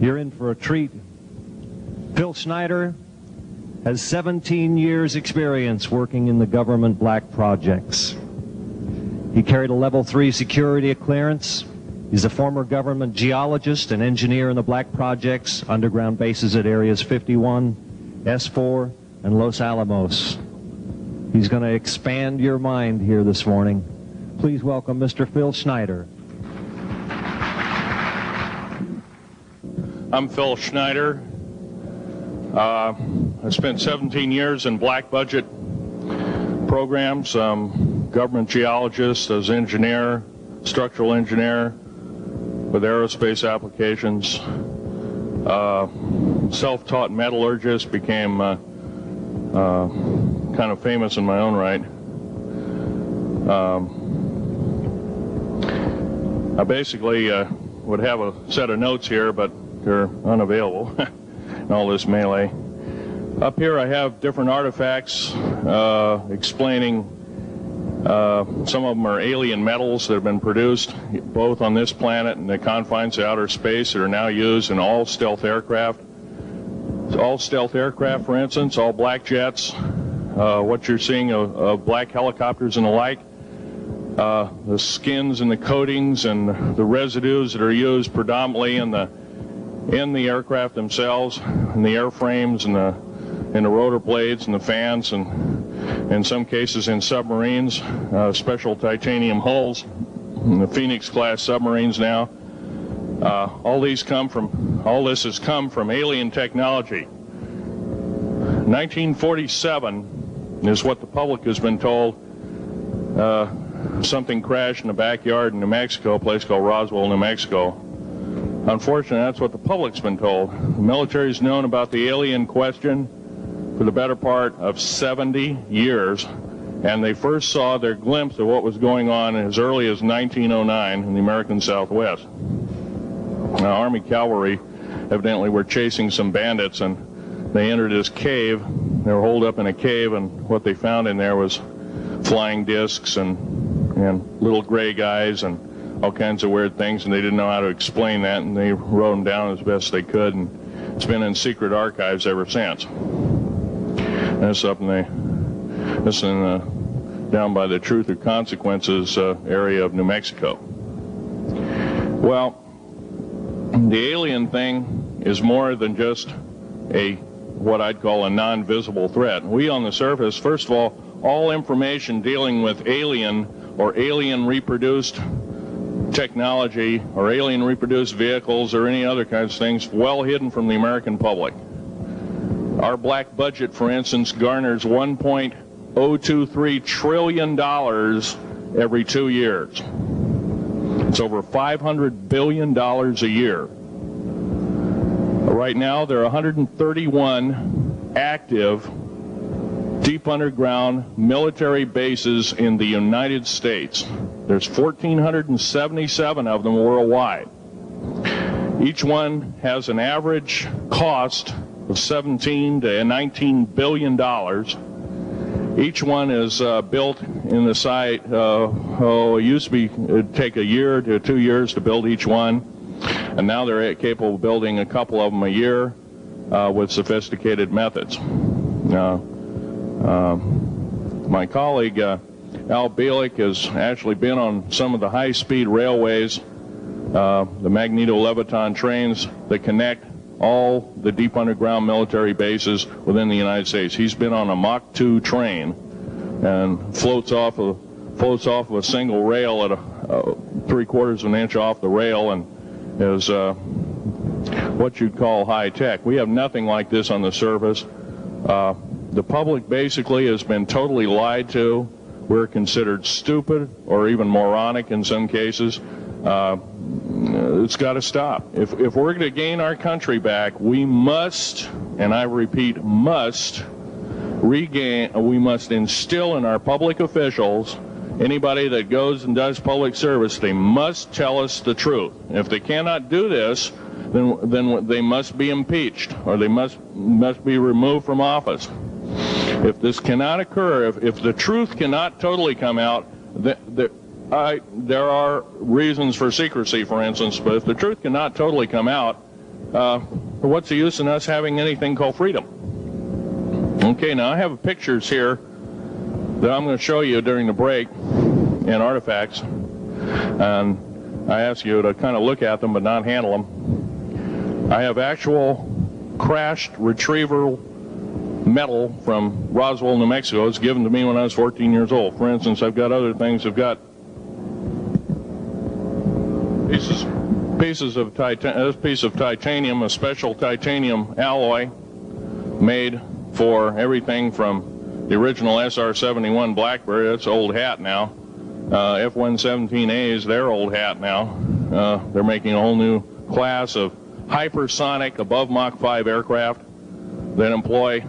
You're in for a treat. Phil Schneider has 17 years experience working in the government black projects. He carried a level 3 security clearance. He's a former government geologist and engineer in the black projects, underground bases at areas 51, S4, and Los Alamos. He's going to expand your mind here this morning. Please welcome Mr. Phil Schneider. I'm Phil Schneider. I spent 17 years in black budget programs, government geologist, as engineer, structural engineer with aerospace applications, self-taught metallurgist, became kind of famous in my own right. I basically would have a set of notes here, but they're unavailable in all this melee. Up here I have different artifacts explaining some of them are alien metals that have been produced both on this planet and the confines of outer space that are now used in all stealth aircraft. All stealth aircraft, for instance, all black jets, what you're seeing of black helicopters and the like, the skins and the coatings and the residues that are used predominantly in the aircraft themselves, in the airframes and the rotor blades and the fans, and in some cases in submarines, special titanium hulls in the Phoenix class submarines now. All this has come from alien technology. 1947 is what the public has been told. Something crashed in the backyard in New Mexico, a place called Roswell, New Mexico. Unfortunately, that's what the public's been told. The military's known about the alien question for the better part of 70 years, and they first saw their glimpse of what was going on as early as 1909 in the American Southwest. Now, Army cavalry evidently were chasing some bandits, and they entered this cave. They were holed up in a cave, and what they found in there was flying discs and little gray guys and all kinds of weird things, and they didn't know how to explain that, and they wrote them down as best they could, and it's been in secret archives ever since. That's up down by the Truth or Consequences area of New Mexico. Well, the alien thing is more than just what I'd call a non-visible threat. We on the surface, first of all information dealing with alien or alien reproduced technology or alien reproduced vehicles or any other kinds of things well hidden from the American public. Our black budget, for instance, garners $1.023 trillion every 2 years. It's over $500 billion a year. Right now, there are 131 active deep underground military bases in the United States. There's 1,477 of them worldwide. Each one has an average cost of $17 to $19 billion. Each one is built in the site. It used to be it'd take a year to 2 years to build each one, and now they're capable of building a couple of them a year with sophisticated methods. My colleague Al Bielik has actually been on some of the high-speed railways, the magneto-leviton trains that connect all the deep underground military bases within the United States. He's been on a Mach 2 train and floats off of a single rail at a 3/4 of an inch off the rail, and is what you'd call high-tech. We have nothing like this on the surface. The public basically has been totally lied to. We're considered stupid or even moronic in some cases. It's got to stop. If we're going to gain our country back, we must, and I repeat, must instill in our public officials, anybody that goes and does public service, they must tell us the truth. If they cannot do this, then they must be impeached, or they must be removed from office. If this cannot occur, if the truth cannot totally come out, there are reasons for secrecy, for instance, but if the truth cannot totally come out, what's the use in us having anything called freedom? Okay, now I have pictures here that I'm going to show you during the break in artifacts, and I ask you to kind of look at them but not handle them. I have actual crashed retrieval metal from Roswell, New Mexico. It's given to me when I was 14 years old. For instance, I've got other things. I've got pieces of this piece of titanium, a special titanium alloy made for everything from the original SR-71 Blackberry. That's old hat now. F-117A is their old hat now. They're making a whole new class of hypersonic above Mach 5 aircraft that employ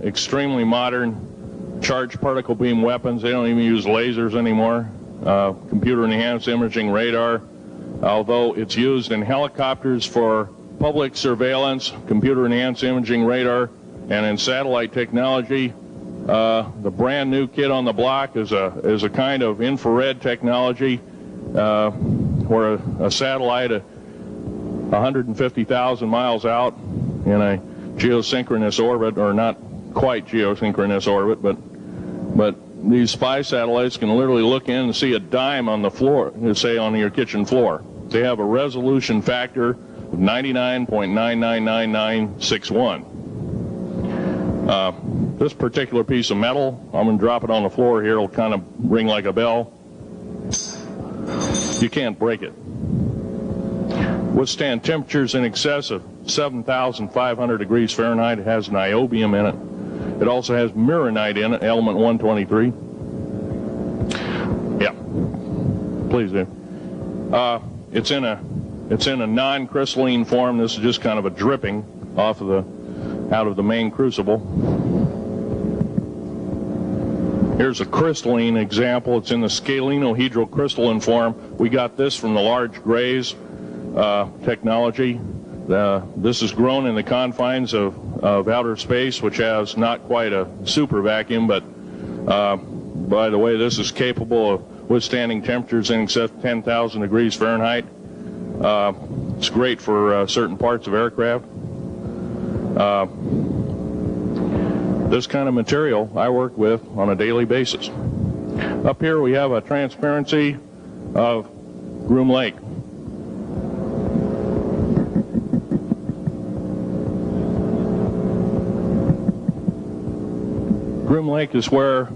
extremely modern charged particle beam weapons. They don't even use lasers anymore. Computer enhanced imaging radar, although it's used in helicopters for public surveillance, computer enhanced imaging radar, and in satellite technology. The brand new kid on the block is a kind of infrared technology where a satellite 150,000 miles out in a geosynchronous orbit, or not quite geosynchronous orbit, but these spy satellites can literally look in and see a dime on the floor, say on your kitchen floor. They have a resolution factor of 99.999961. This particular piece of metal, I'm going to drop it on the floor here. It'll kind of ring like a bell. You can't break it. Withstand temperatures in excess of 7,500 degrees Fahrenheit. It has niobium in it. It also has mironite in it, element 123. Yeah, please do. It's in a non-crystalline form. This is just kind of a dripping out of the main crucible. Here's a crystalline example. It's in the scalenohedral crystalline form. We got this from the large grays technology. This is grown in the confines of outer space, which has not quite a super vacuum, but by the way, this is capable of withstanding temperatures in excess of 10,000 degrees Fahrenheit. It's great for certain parts of aircraft. This kind of material I work with on a daily basis. Up here we have a transparency of Groom Lake. Groom Lake is where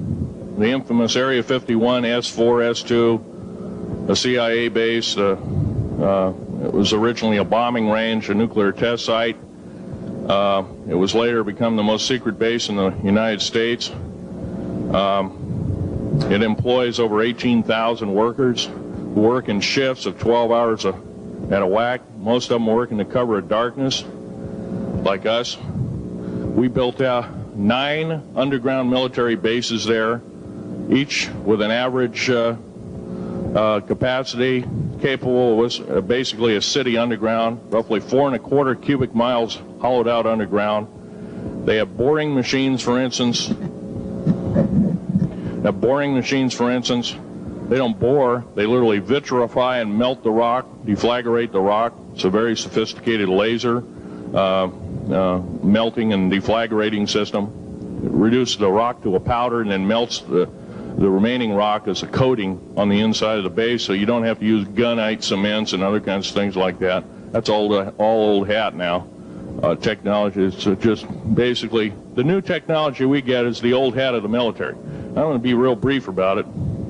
the infamous Area 51, S4, S2, a CIA base, it was originally a bombing range, a nuclear test site. It was later become the most secret base in the United States. It employs over 18,000 workers who work in shifts of 12 hours at a whack. Most of them work in the cover of darkness, like us. We built 9 underground military bases there, each with an average capacity capable of basically a city underground, roughly 4¼ cubic miles hollowed out underground. They have boring machines, for instance. They don't bore, they literally vitrify and melt the rock, deflagrate the rock. It's a very sophisticated laser melting and deflagrating system. It reduces the rock to a powder and then melts the remaining rock as a coating on the inside of the base, so you don't have to use gunite cements and other kinds of things like that. That's all old hat now. Technology is just basically the new technology we get is the old hat of the military. I'm going to be real brief about it.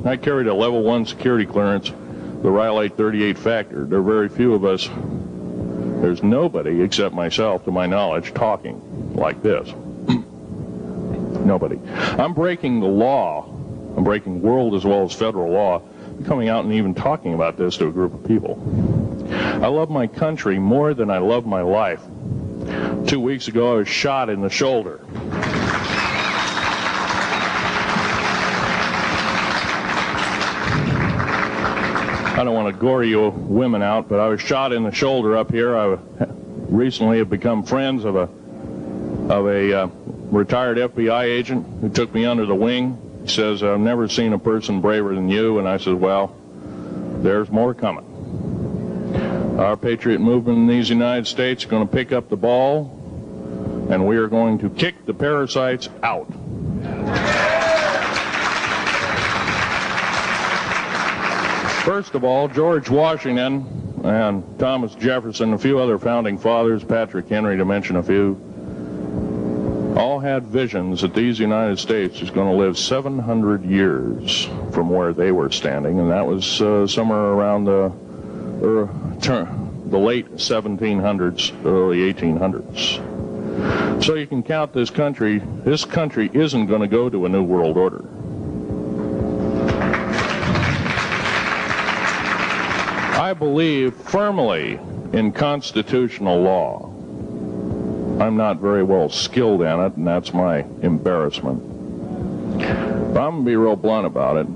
I carried a level 1 security clearance, the Rhyolite 38 factor. There are very few of us. There's nobody except myself, to my knowledge, talking like this. Nobody. I'm breaking the law. I'm breaking world as well as federal law, coming out and even talking about this to a group of people. I love my country more than I love my life. 2 weeks ago, I was shot in the shoulder. I don't want to gore you women out, but I was shot in the shoulder up here. I recently have become friends of a retired FBI agent who took me under the wing. He says, I've never seen a person braver than you. And I said, well, there's more coming. Our patriot movement in these United States is going to pick up the ball, and we are going to kick the parasites out. First of all, George Washington and Thomas Jefferson, a few other founding fathers, Patrick Henry to mention a few, all had visions that these United States is going to live 700 years from where they were standing, and that was somewhere around the late 1700s, early 1800s. So you can count this country isn't going to go to a new world order. I believe firmly in constitutional law. I'm not very well skilled in it, and that's my embarrassment. But I'm going to be real blunt about it.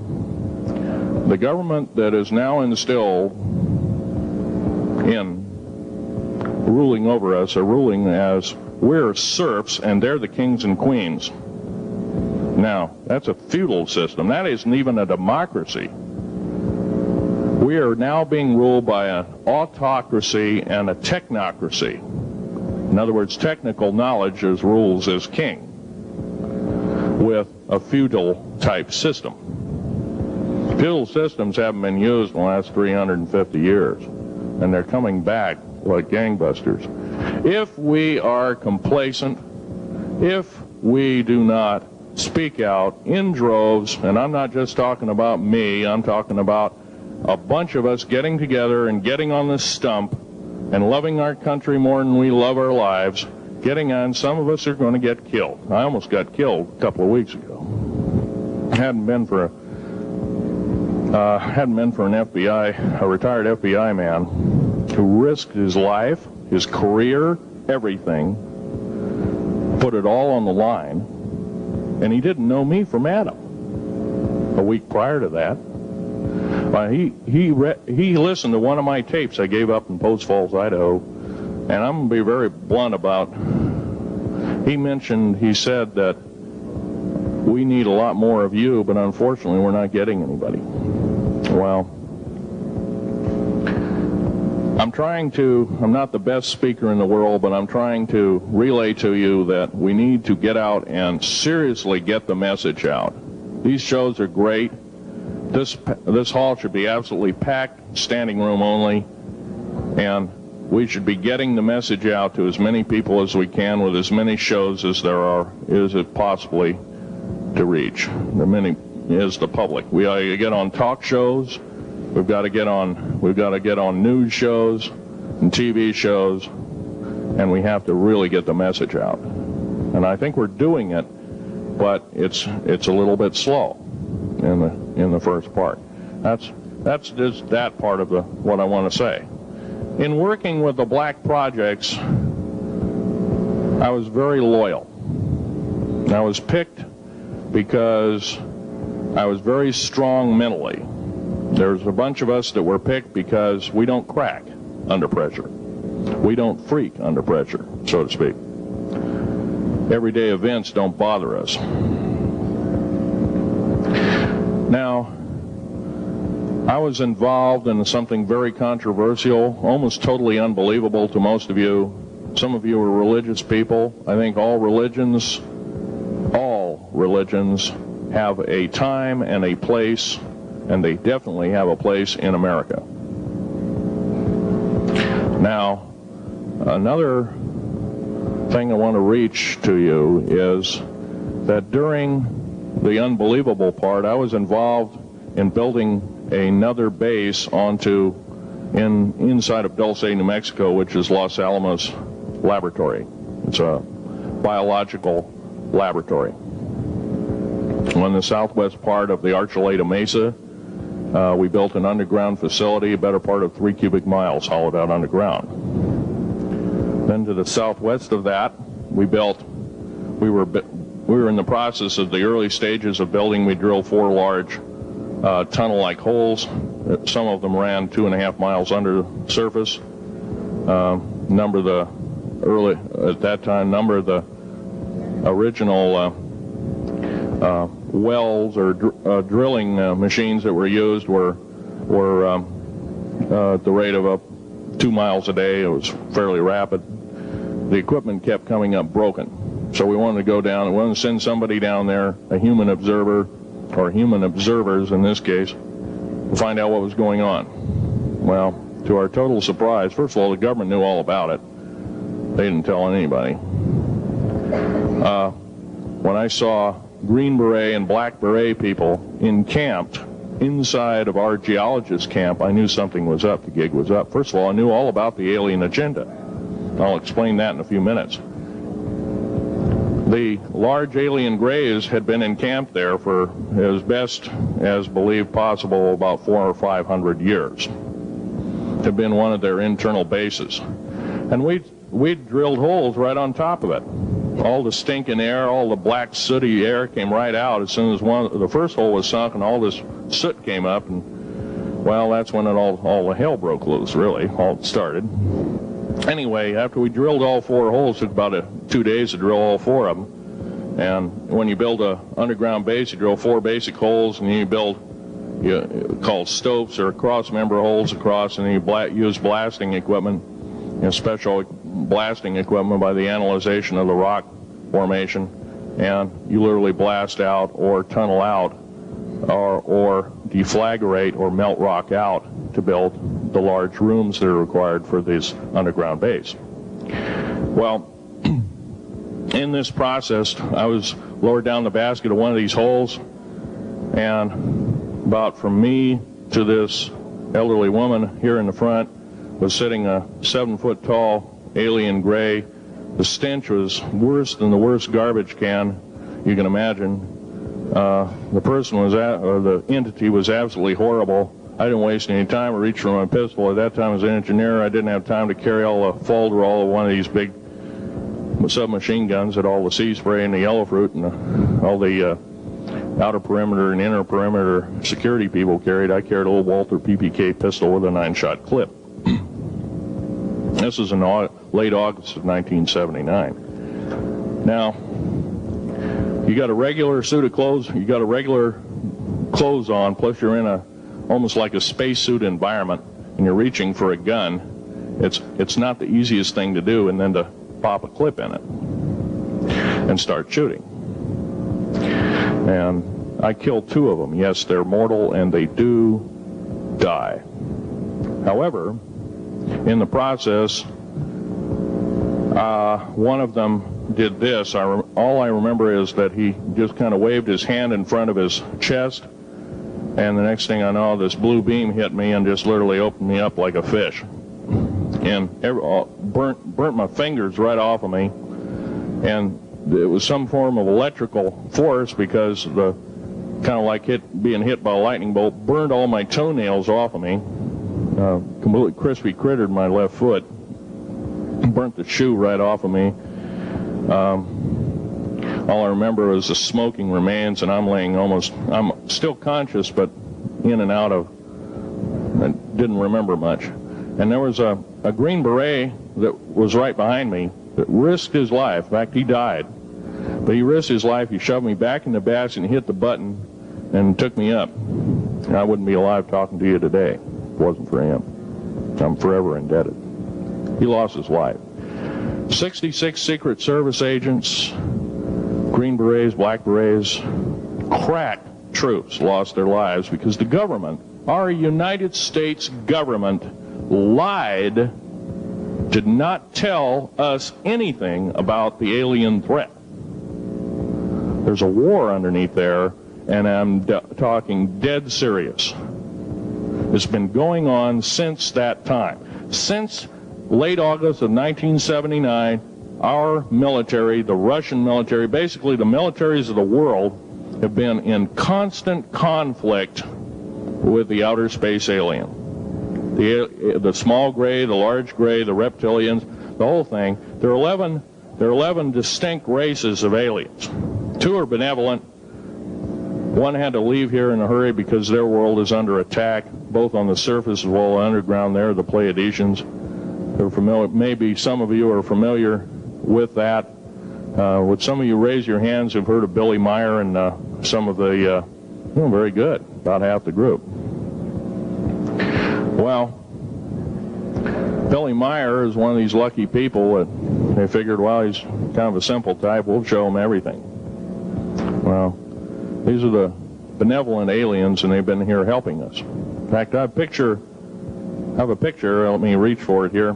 The government that is now instilled in ruling over us are ruling as we're serfs and they're the kings and queens. Now, that's a feudal system. That isn't even a democracy. We are now being ruled by an autocracy and a technocracy. In other words, technical knowledge as rules as king, with a feudal type system. Feudal systems haven't been used in the last 350 years, and they're coming back like gangbusters. If we are complacent, if we do not speak out in droves, and I'm not just talking about me, I'm talking about a bunch of us getting together and getting on this stump and loving our country more than we love our lives, getting on, some of us are going to get killed. I almost got killed a couple of weeks ago. Hadn't been for an FBI, a retired FBI man who risked his life, his career, everything, put it all on the line, and he didn't know me from Adam. A week prior to that, he listened to one of my tapes I gave up in Post Falls, Idaho, and I'm going to be very blunt about. He said that we need a lot more of you, but unfortunately we're not getting anybody. Well, I'm not the best speaker in the world, but I'm trying to relay to you that we need to get out and seriously get the message out. These shows are great. This hall should be absolutely packed, standing room only, and we should be getting the message out to as many people as we can with as many shows as is it possibly to reach. The many is the public. We ought to get on talk shows. We've got to get on news shows and TV shows, and we have to really get the message out. And I think we're doing it, but it's a little bit slow in the first part. That's just that part of what I want to say. In working with the black projects, I was very loyal. I was picked because I was very strong mentally. There's a bunch of us that were picked because we don't crack under pressure. We don't freak under pressure, so to speak. Everyday events don't bother us. Now, I was involved in something very controversial, almost totally unbelievable to most of you. Some of you are religious people. I think all religions have a time and a place, and they definitely have a place in America. Now, another thing I want to reach to you is that during the unbelievable part, I was involved in building another base inside of Dulce, New Mexico, which is Los Alamos Laboratory. It's a biological laboratory. On the southwest part of the Archuleta Mesa, we built an underground facility, a better part of 3 cubic miles hollowed out underground. Then to the southwest of that, we were in the process of the early stages of building. We drilled 4 large tunnel-like holes. Some of them ran 2.5 miles under the surface. Number of the original wells or drilling machines that were used were at the rate of 2 miles a day. It was fairly rapid. The equipment kept coming up broken. So we wanted to go down, we wanted to send somebody down there, a human observer, or human observers in this case, to find out what was going on. Well, to our total surprise, first of all, the government knew all about it. They didn't tell anybody. When I saw Green Beret and Black Beret people encamped inside of our geologist camp, I knew something was up. The gig was up. First of all, I knew all about the alien agenda. I'll explain that in a few minutes. The large alien grays had been encamped there for as best as believed possible about 400 or 500 years. Had been one of their internal bases. And we'd drilled holes right on top of it. All the stinking air, all the black sooty air came right out as soon as the first hole was sunk, and all this soot came up, and well, that's when all the hell broke loose, really. All started. Anyway, after we drilled all 4 holes, it took about 2 days to drill all 4 of them. And when you build an underground base, you drill 4 basic holes, and then you build called stopes or cross-member holes across, and then you use blasting equipment, special blasting equipment by the analyzation of the rock formation, and you literally blast out or tunnel out or deflagrate or melt rock out to build the large rooms that are required for this underground base. Well, in this process, I was lowered down the basket of one of these holes, and about from me to this elderly woman here in the front was sitting a 7-foot-tall alien gray. The stench was worse than the worst garbage can you can imagine. The person was or the entity was absolutely horrible. I didn't waste any time. I reached for my pistol. At that time, as an engineer, I didn't have time to carry all the folderol of one of these big submachine guns that all the sea spray and the yellow fruit and all the outer perimeter and inner perimeter security people carried. I carried a little Walther PPK pistol with a 9-shot clip. This was in late August of 1979. Now, you got a regular suit of clothes, you got a regular clothes on, plus you're in almost like a spacesuit environment, and you're reaching for a gun. It's not the easiest thing to do, and then to pop a clip in it and start shooting. And I killed 2 of them. Yes, they're mortal, and they do die. However, in the process, one of them did this. All I remember is that he just kind of waved his hand in front of his chest, and the next thing I know, this blue beam hit me and just literally opened me up like a fish, and burnt my fingers right off of me. And it was some form of electrical force, because the kind of like being hit by a lightning bolt burned all my toenails off of me. Completely crispy crittered my left foot, burnt the shoe right off of me. All I remember was the smoking remains, and I'm still conscious, but in and out of, I didn't remember much. And there was a Green Beret that was right behind me that risked his life. In fact, he died. But he risked his life. He shoved me back in the basket and hit the button and took me up. And I wouldn't be alive talking to you today if it wasn't for him. I'm forever indebted. He lost his life. 66 Secret Service agents, Green Berets, Black Berets, crack troops lost their lives because the government, our United States government, lied, did not tell us anything about the alien threat. There's a war underneath there, and I'm talking dead serious. It's been going on since that time. Since late August of 1979, our military, the Russian military, basically the militaries of the world, have been in constant conflict with the outer space alien. The small gray, the large gray, the reptilians, the whole thing. There are 11 distinct races of aliens. 2 are benevolent. 1 had to leave here in a hurry because their world is under attack, both on the surface as well as underground. There, the Pleiadians. They're familiar. Maybe some of you are familiar with that. Would some of you raise your hands who've heard of Billy Meyer and some of the, very good, about half the group. Well, Billy Meyer is one of these lucky people that they figured, well, he's kind of a simple type, we'll show him everything. Well, these are the benevolent aliens, and they've been here helping us. In fact, I have a picture, let me reach for it here.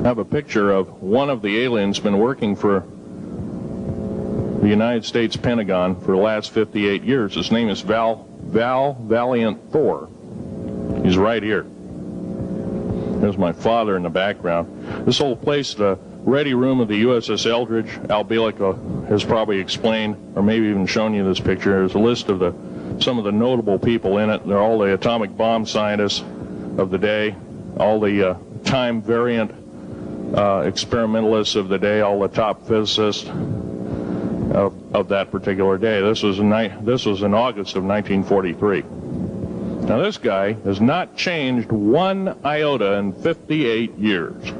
I have a picture of one of the aliens been working for the United States Pentagon for the last 58 years. His name is Val Valiant Thor. He's right here. There's my father in the background. This whole place, the ready room of the USS Eldridge, Al Bielek has probably explained, or maybe even shown you this picture. There's a list of some of the notable people in it. They're all the atomic bomb scientists of the day, all the time variant experimentalists of the day, all the top physicists of that particular day. This was in August of 1943. Now this guy has not changed one iota in 58 years.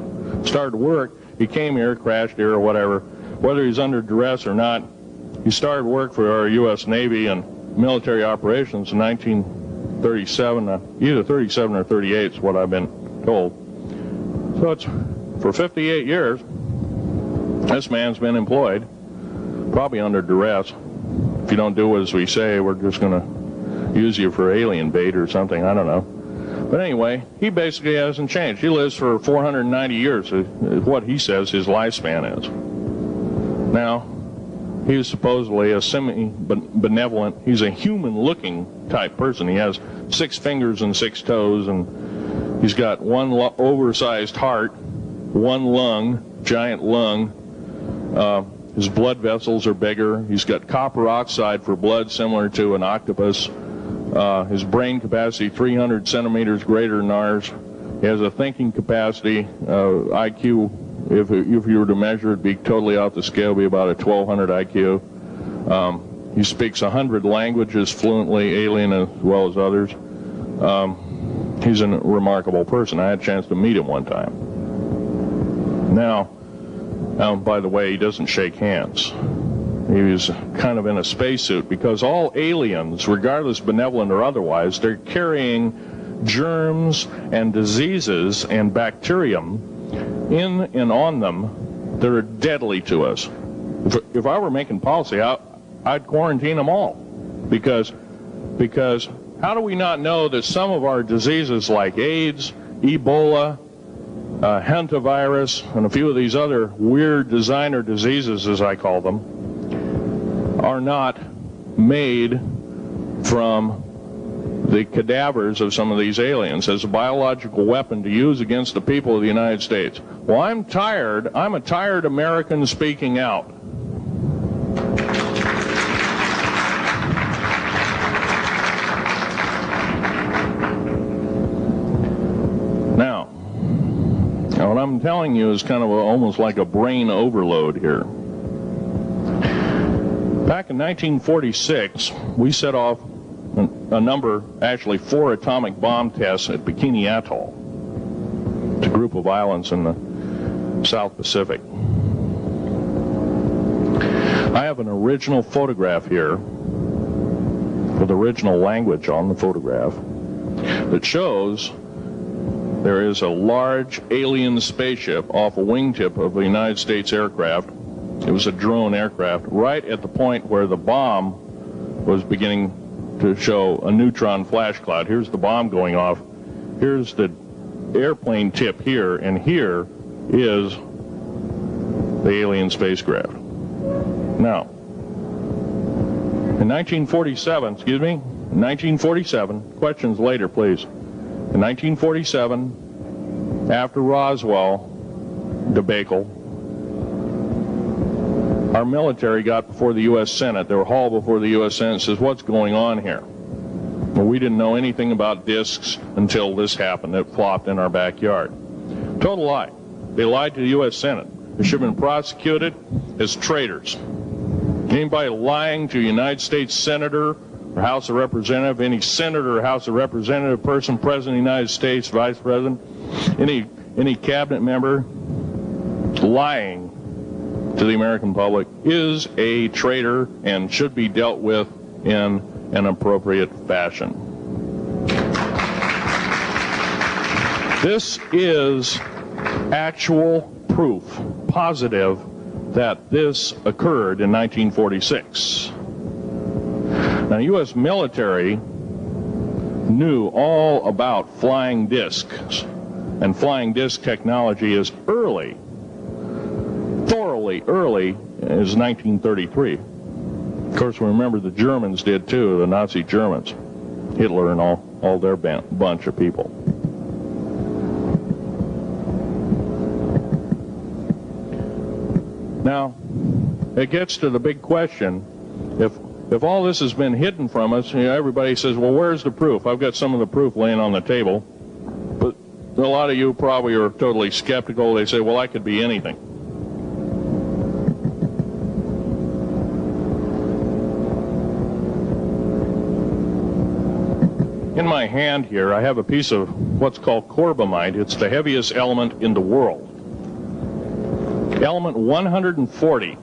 Started work, he came here, crashed here or whatever, whether he's under duress or not. He started work for our U.S. Navy and military operations in 1937, either 37 or 38 is what I've been told. So it's for 58 years, this man's been employed, probably under duress. If you don't do as we say, we're just going to use you for alien bait or something, I don't know. But anyway, he basically hasn't changed. He lives for 490 years, is what he says his lifespan is. Now, he's supposedly a semi-benevolent, he's a human-looking type person. He has 6 fingers and 6 toes, and he's got one oversized heart, one lung, giant lung. His blood vessels are bigger. He's got copper oxide for blood, similar to an octopus. His brain capacity 300 centimeters greater than ours. He has a thinking capacity, IQ, if you were to measure it, be totally off the scale, be about a 1200 IQ. He speaks 100 languages fluently, alien as well as others. He's a remarkable person. I had a chance to meet him one time. Now, by the way, he doesn't shake hands. He was kind of in a spacesuit, because all aliens, regardless benevolent or otherwise, they're carrying germs and diseases and bacterium in and on them that are deadly to us. If I were making policy, I'd quarantine them all, because how do we not know that some of our diseases like AIDS, Ebola, hantavirus, and a few of these other weird designer diseases, as I call them, are not made from the cadavers of some of these aliens as a biological weapon to use against the people of the United States? Well, I'm a tired American speaking out. Now, what I'm telling you is kind of almost like a brain overload here. Back in 1946, we set off a number, actually 4 atomic bomb tests at Bikini Atoll. It's a group of islands in the South Pacific. I have an original photograph here with original language on the photograph that shows there is a large alien spaceship off a wingtip of a United States aircraft. It was a drone aircraft, right at the point where the bomb was beginning to show a neutron flash cloud. Here's the bomb going off. Here's the airplane tip here, and here is the alien spacecraft. Now, in 1947, questions later, please. In 1947, after Roswell debacle, our military got before the U.S. Senate. They were hauled before the U.S. Senate and says, what's going on here? Well, we didn't know anything about discs until this happened. It flopped in our backyard. Total lie. They lied to the U.S. Senate. They should have been prosecuted as traitors. Anybody lying to a United States Senator or House of Representative, any Senator or House of Representative person, President of the United States, Vice President, any cabinet member lying to the American public is a traitor and should be dealt with in an appropriate fashion. This is actual proof, positive, that this occurred in 1946. Now, U.S. military knew all about flying discs, and flying disc technology is early, thoroughly early, is 1933. Of course, we remember the Germans did too, the Nazi Germans, Hitler and all their bunch of people. Now, it gets to the big question. If all this has been hidden from us, you know, everybody says, well, where's the proof? I've got some of the proof laying on the table. But a lot of you probably are totally skeptical. They say, well, I could be anything. In my hand here, I have a piece of what's called corbamide. It's the heaviest element in the world. Element 140.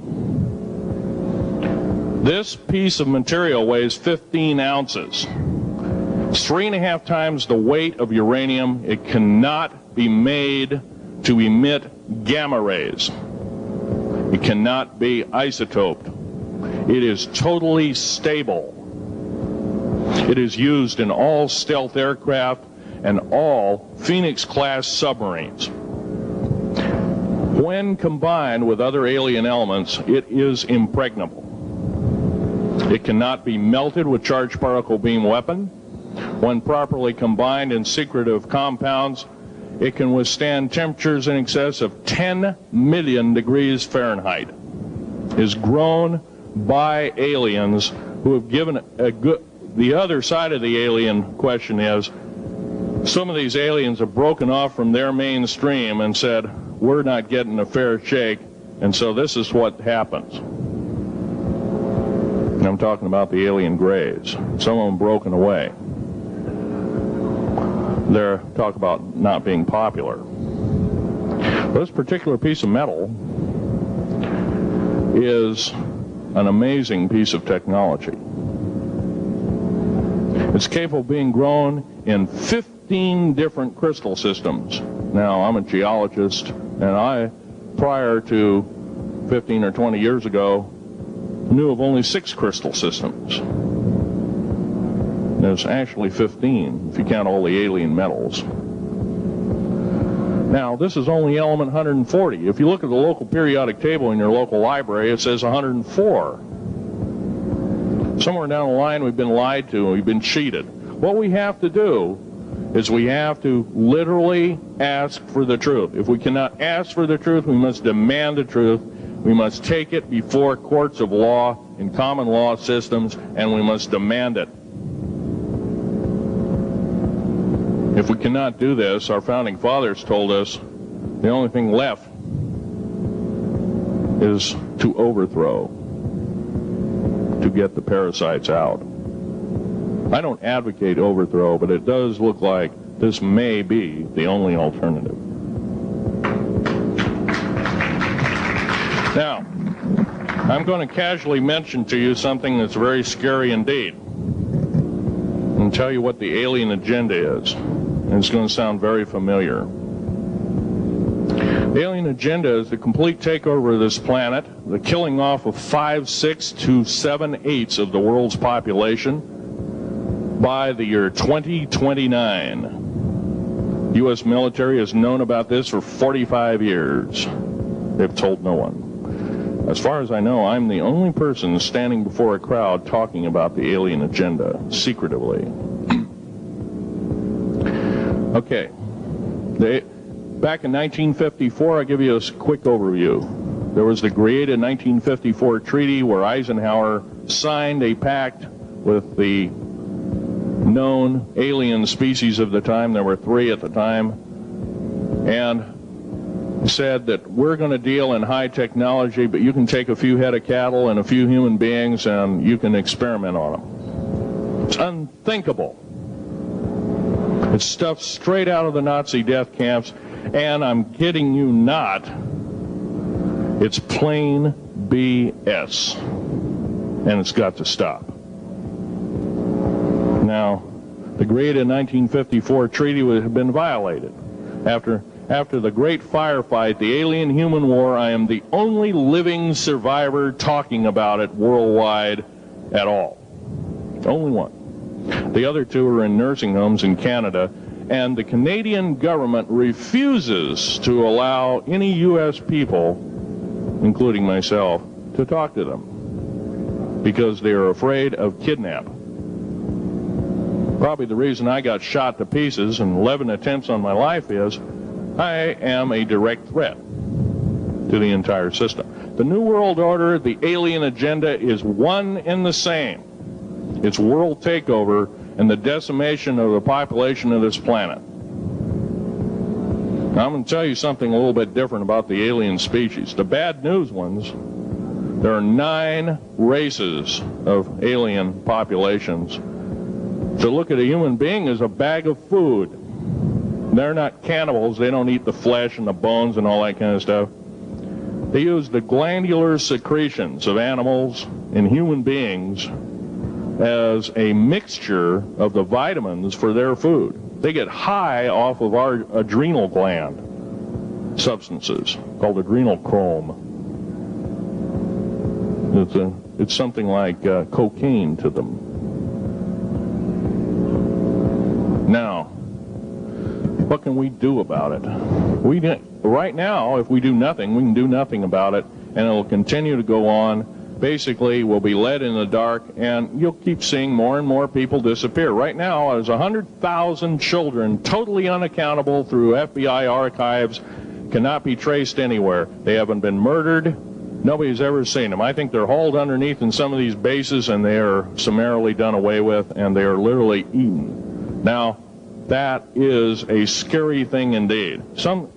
This piece of material weighs 15 ounces. It's 3.5 times the weight of uranium. It cannot be made to emit gamma rays. It cannot be isotoped. It is totally stable. It is used in all stealth aircraft and all Phoenix-class submarines. When combined with other alien elements, it is impregnable. It cannot be melted with charged particle beam weapon. When properly combined in secretive compounds, it can withstand temperatures in excess of 10 million degrees Fahrenheit. It is grown by aliens who have given a good... The other side of the alien question is, some of these aliens have broken off from their mainstream and said, we're not getting a fair shake, and so this is what happens. And I'm talking about the alien grays. Some of them broken away. They're talk about not being popular. This particular piece of metal is an amazing piece of technology. It's capable of being grown in 15 different crystal systems. Now, I'm a geologist, and I, prior to 15 or 20 years ago, knew of only 6 crystal systems. There's actually 15, if you count all the alien metals. Now, this is only element 140. If you look at the local periodic table in your local library, it says 104. Somewhere down the line, we've been lied to, we've been cheated. What we have to do is we have to literally ask for the truth. If we cannot ask for the truth, we must demand the truth. We must take it before courts of law in common law systems, and we must demand it. If we cannot do this, our founding fathers told us the only thing left is to overthrow, to get the parasites out. I don't advocate overthrow, but it does look like this may be the only alternative. Now, I'm going to casually mention to you something that's very scary indeed, and tell you what the alien agenda is. And it's going to sound very familiar. The alien agenda is the complete takeover of this planet, the killing off of 5/6 to 7/8 of the world's population by the year 2029. The U.S. military has known about this for 45 years. They've told no one. As far as I know, I'm the only person standing before a crowd talking about the alien agenda, secretively. Okay. Back in 1954, I'll give you a quick overview. There was the created 1954 treaty where Eisenhower signed a pact with the known alien species of the time. There were 3 at the time. And said that we're going to deal in high technology, but you can take a few head of cattle and a few human beings and you can experiment on them. It's unthinkable. It's stuff straight out of the Nazi death camps, and I'm kidding you not, it's plain BS, and it's got to stop. Now, the created 1954 treaty had been violated. After the great firefight, the alien-human war, I am the only living survivor talking about it worldwide at all. Only one. The other two are in nursing homes in Canada, and the Canadian government refuses to allow any U.S. people, including myself, to talk to them because they are afraid of kidnap. Probably the reason I got shot to pieces and 11 attempts on my life is I am a direct threat to the entire system. The New World Order, the alien agenda is one and the same. It's world takeover and the decimation of the population of this planet. Now, I'm going to tell you something a little bit different about the alien species. The bad news ones, there are 9 races of alien populations. To look at a human being as a bag of food. They're not cannibals. They don't eat the flesh and the bones and all that kind of stuff. They use the glandular secretions of animals and human beings as a mixture of the vitamins for their food. They get high off of our adrenal gland substances called adrenochrome. It's something like cocaine to them. Now, what can we do about it? Right now, if we do nothing, we can do nothing about it, and it'll continue to go on. Basically, we'll be led in the dark, and you'll keep seeing more and more people disappear. Right now, there's 100,000 children totally unaccountable through FBI archives, cannot be traced anywhere. They haven't been murdered. Nobody's ever seen them. I think they're hauled underneath in some of these bases, and they are summarily done away with, and they are literally eaten. Now, that is a scary thing indeed.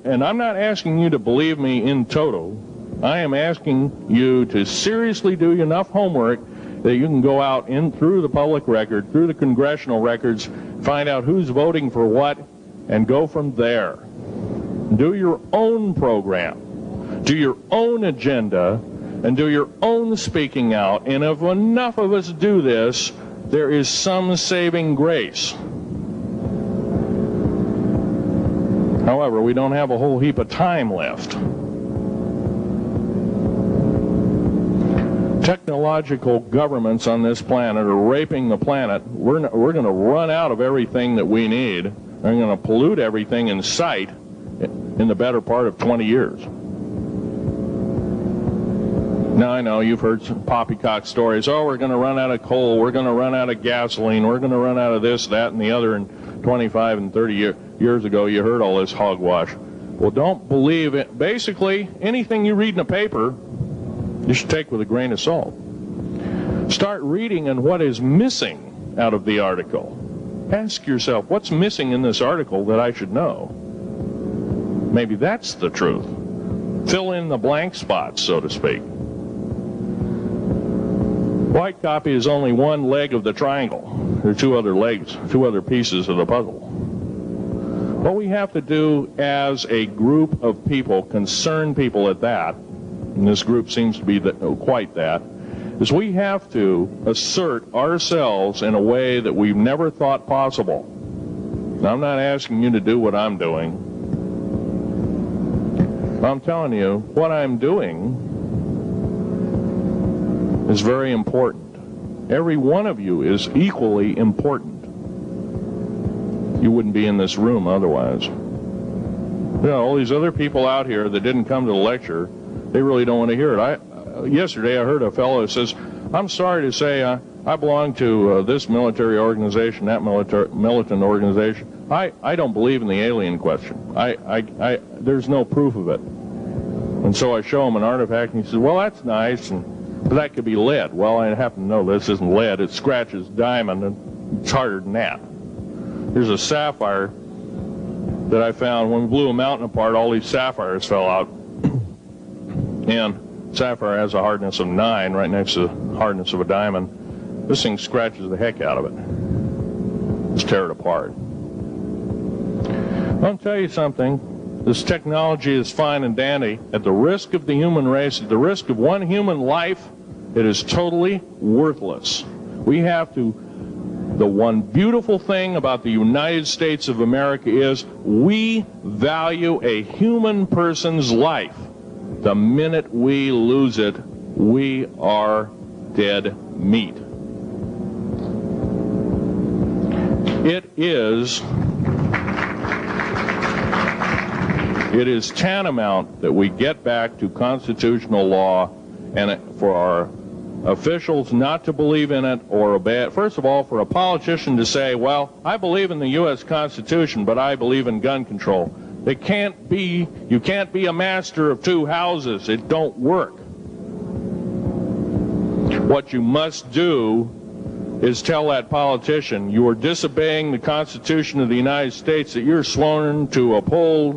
And I'm not asking you to believe me in toto. I am asking you to seriously do enough homework that you can go out in through the public record, through the congressional records, find out who's voting for what, and go from there. Do your own program. Do your own agenda, and do your own speaking out. And if enough of us do this, there is some saving grace. However, we don't have a whole heap of time left. Technological governments on this planet are raping the planet. We're going to run out of everything that we need. We're going to pollute everything in sight in the better part of 20 years. Now, I know you've heard some poppycock stories. Oh, we're going to run out of coal. We're going to run out of gasoline. We're going to run out of this, that, and the other. And 25 and 30 years ago, you heard all this hogwash. Well, don't believe it. Basically, anything you read in a paper, you should take with a grain of salt. Start reading on what is missing out of the article. Ask yourself, what's missing in this article that I should know? Maybe that's the truth. Fill in the blank spots, so to speak. White copy is only one leg of the triangle. There are 2 other legs, 2 other pieces of the puzzle. What we have to do as a group of people, concerned people at that, and this group seems to be quite that, is we have to assert ourselves in a way that we've never thought possible. Now, I'm not asking you to do what I'm doing. I'm telling you, what I'm doing is very important. Every one of you is equally important. You wouldn't be in this room otherwise. You know, all these other people out here that didn't come to the lecture, they really don't want to hear it. Yesterday I heard a fellow who says, I'm sorry to say I belong to this military organization, that militant organization. I don't believe in the alien question. There's no proof of it. And so I show him an artifact, and he says, well, that's nice, but that could be lead. Well, I happen to know this isn't lead. It scratches diamond, and it's harder than that. Here's a sapphire that I found. When we blew a mountain apart, all these sapphires fell out. And sapphire has a hardness of 9 right next to the hardness of a diamond. This thing scratches the heck out of it. Let's tear it apart. I'll tell you something. This technology is fine and dandy. At the risk of the human race, at the risk of one human life, it is totally worthless. We have to The one beautiful thing about the United States of America is we value a human person's life. The minute we lose it, we are dead meat. It is tantamount that we get back to constitutional law, and for our officials not to believe in it or obey it. First of all, for a politician to say, well, I believe in the U.S. Constitution, but I believe in gun control. You can't be a master of two houses. It don't work. What you must do is tell that politician you are disobeying the Constitution of the United States that you're sworn to uphold,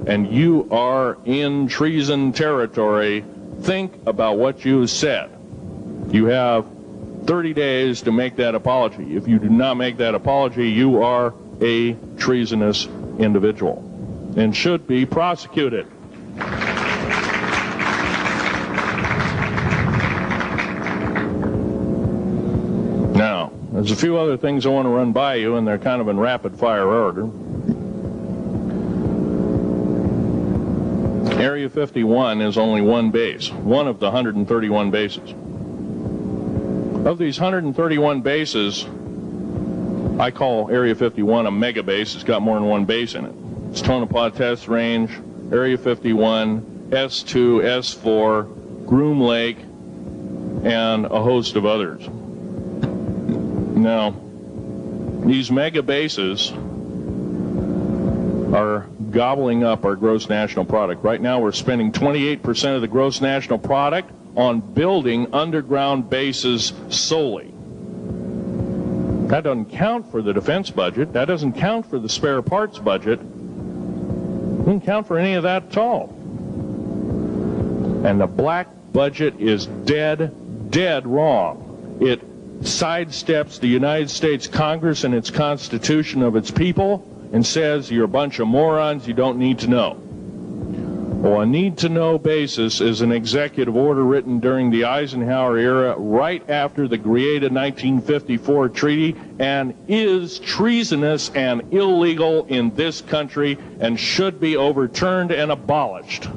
and you are in treason territory. Think about what you said. You have 30 days to make that apology. If you do not make that apology, you are a treasonous individual and should be prosecuted. Now, there's a few other things I want to run by you, and they're kind of in rapid fire order. Area 51 is only one base, one of the 131 bases. Of these 131 bases, I call Area 51 a mega base. It's got more than one base in it. It's Tonopah Test Range, Area 51, S2, S4, Groom Lake, and a host of others. Now, these mega bases are gobbling up our gross national product. Right now we're spending 28% of the gross national product on building underground bases solely. That doesn't count for the defense budget. That doesn't count for the spare parts budget. Doesn't count for any of that at all. And the black budget is dead wrong. It sidesteps the United States Congress and its Constitution of its people and says you're a bunch of morons you don't need to know. Well, a need-to-know basis is an executive order written during the Eisenhower era right after the Greada 1954 treaty and is treasonous and illegal in this country and should be overturned and abolished.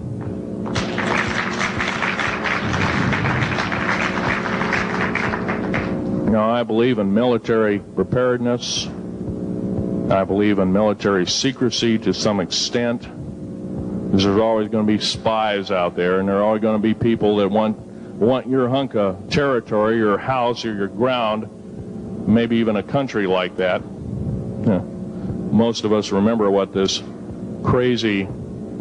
Now, I believe in military preparedness. I believe in military secrecy to some extent. Because there's always going to be spies out there, and there are always going to be people that want your hunk of territory, your house, or your ground, maybe even a country like that. Yeah. Most of us remember what this crazy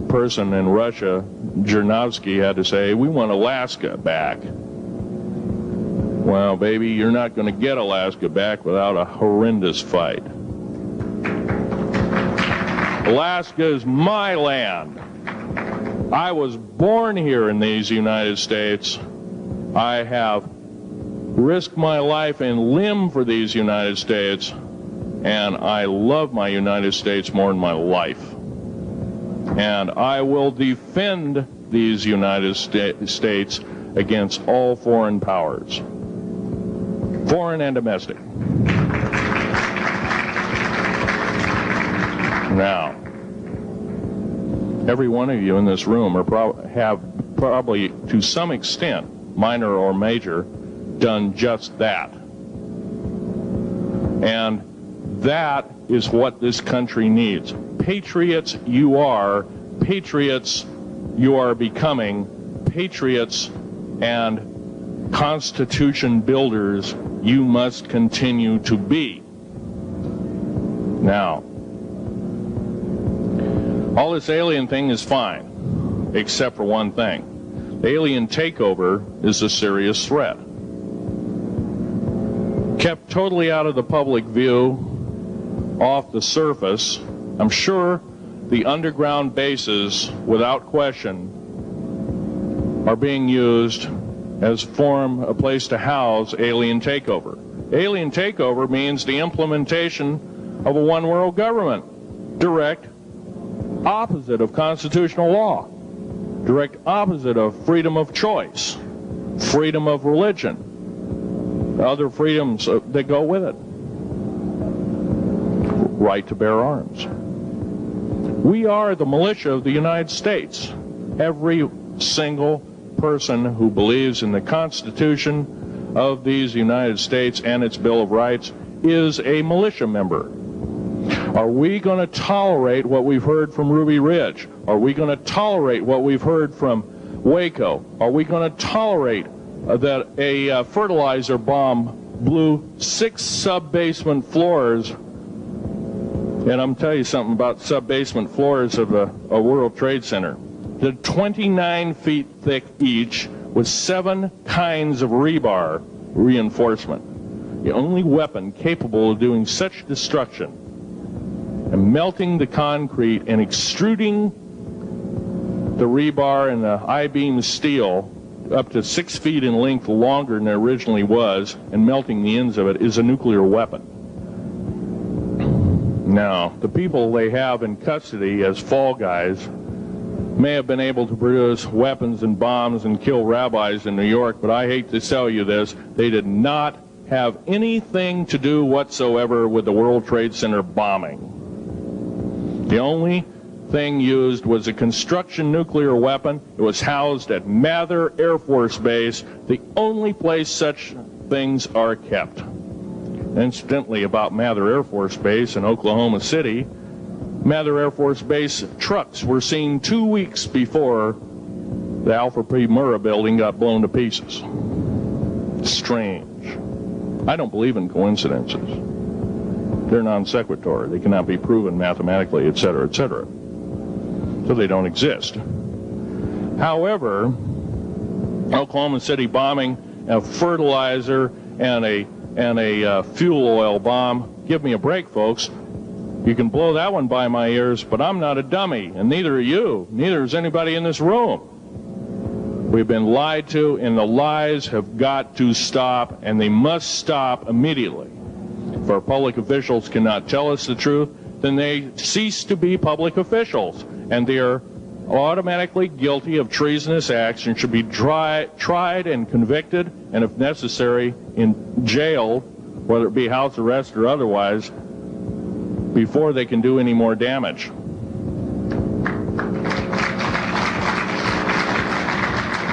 person in Russia, Zhirinovsky, had to say. We want Alaska back. Well, baby, you're not going to get Alaska back without a horrendous fight. Alaska is my land. I was born here in these United States. I have risked my life and limb for these United States, and I love my United States more than my life. And I will defend these United States against all foreign powers, foreign and domestic. Now, every one of you in this room have probably, to some extent, minor or major, done just that. And that is what this country needs. Patriots you are. Patriots you are becoming. Patriots and Constitution builders you must continue to be. Now, all this alien thing is fine, except for one thing. The alien takeover is a serious threat. Kept totally out of the public view, off the surface, I'm sure the underground bases, without question, are being used as a place to house alien takeover. Alien takeover means the implementation of a one-world government. Direct opposite of constitutional law, direct opposite of freedom of choice, freedom of religion, other freedoms that go with it. right to bear arms. We are the militia of the United States. Every single person who believes in the Constitution of these United States and its Bill of Rights is a militia member. Are we going to tolerate what we've heard from Ruby Ridge? Are we going to tolerate what we've heard from Waco? Are we going to tolerate that a fertilizer bomb blew 6 sub-basement floors? And I'm telling you something about sub-basement floors of a World Trade Center. They're 29 feet thick each with 7 kinds of rebar reinforcement. The only weapon capable of doing such destruction and melting the concrete and extruding the rebar and the I-beam steel up to 6 feet in length longer than it originally was and melting the ends of it is a nuclear weapon. Now, the people they have in custody as fall guys may have been able to produce weapons and bombs and kill rabbis in New York, but I hate to tell you this, they did not have anything to do whatsoever with the World Trade Center bombing. The only thing used was a construction nuclear weapon. It was housed at Mather Air Force Base, the only place such things are kept. Incidentally, about Mather Air Force Base in Oklahoma City, Mather Air Force Base trucks were seen 2 weeks before the Alfred P. Murrah building got blown to pieces. Strange. I don't believe in coincidences. They're non sequitur. They cannot be proven mathematically, etc., etc. So they don't exist. However, Oklahoma City bombing, a fertilizer, and a fuel oil bomb. Give me a break, folks. You can blow that one by my ears, but I'm not a dummy, and neither are you. Neither is anybody in this room. We've been lied to, and the lies have got to stop, and they must stop immediately. If our public officials cannot tell us the truth, then they cease to be public officials, and they are automatically guilty of treasonous acts and should be tried and convicted, and if necessary, jailed, whether it be house arrest or otherwise, before they can do any more damage.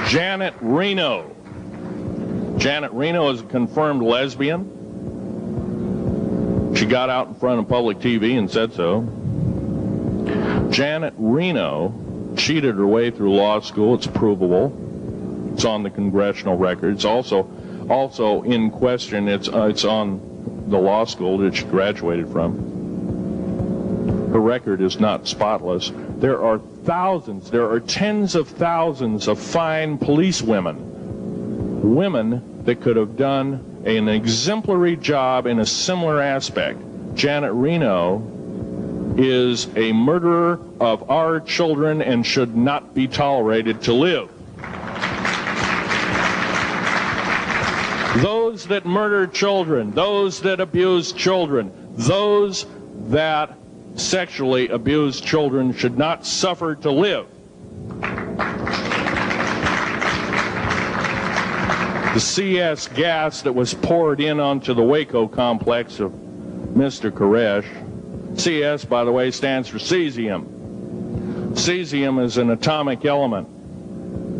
Janet Reno. Janet Reno is a confirmed lesbian. She got out in front of public TV and said so. Janet Reno cheated her way through law school. It's provable. It's on the congressional record. It's also in question. It's on the law school that she graduated from. Her record is not spotless. There are thousands, there are tens of thousands of fine police women that could have done an exemplary job in a similar aspect. Janet Reno is a murderer of our children and should not be tolerated to live. Those that murder children, those that abuse children, those that sexually abused children should not suffer to live. The CS gas that was poured in onto the Waco complex of Mr. Koresh, CS, by the way, stands for cesium. Cesium is an atomic element.